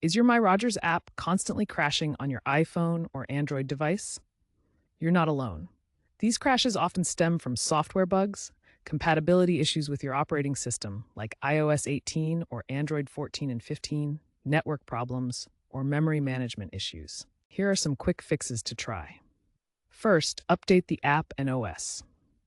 Is your MyRogers app constantly crashing on your iPhone or Android device? You're not alone. These crashes often stem from software bugs, compatibility issues with your operating system, like iOS 18 or Android 14 and 15, network problems, or memory management issues. Here are some quick fixes to try. First, update the app and OS.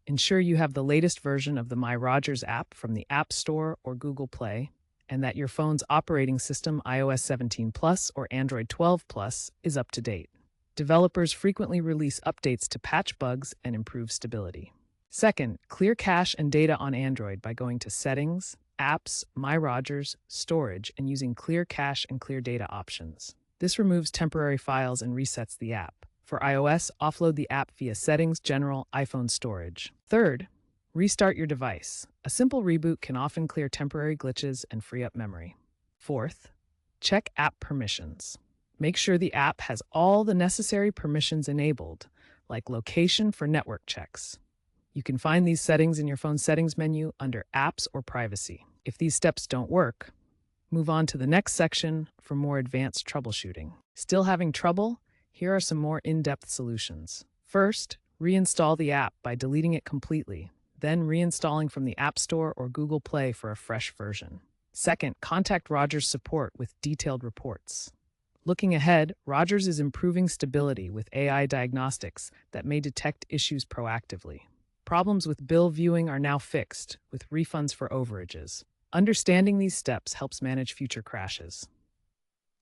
Ensure you have the latest version of the MyRogers app from the App Store or Google Play, and that your phone's operating system, iOS 17 Plus or Android 12 Plus, is up to date. Developers frequently release updates to patch bugs and improve stability. Second, clear cache and data on Android by going to Settings, Apps, MyRogers, Storage, and using Clear Cache and Clear Data options. This removes temporary files and resets the app. For iOS, offload the app via Settings, General, iPhone Storage. Third, restart your device. A simple reboot can often clear temporary glitches and free up memory. Fourth, check app permissions. Make sure the app has all the necessary permissions enabled, like location for network checks. You can find these settings in your phone's settings menu under Apps or Privacy. If these steps don't work, move on to the next section for more advanced troubleshooting. Still having trouble? Here are some more in-depth solutions. First, reinstall the app by deleting it completely, then reinstalling from the App Store or Google Play for a fresh version. Second, contact Rogers support with detailed reports. Looking ahead, Rogers is improving stability with AI diagnostics that may detect issues proactively. Problems with bill viewing are now fixed, with refunds for overages. Understanding these steps helps manage future crashes.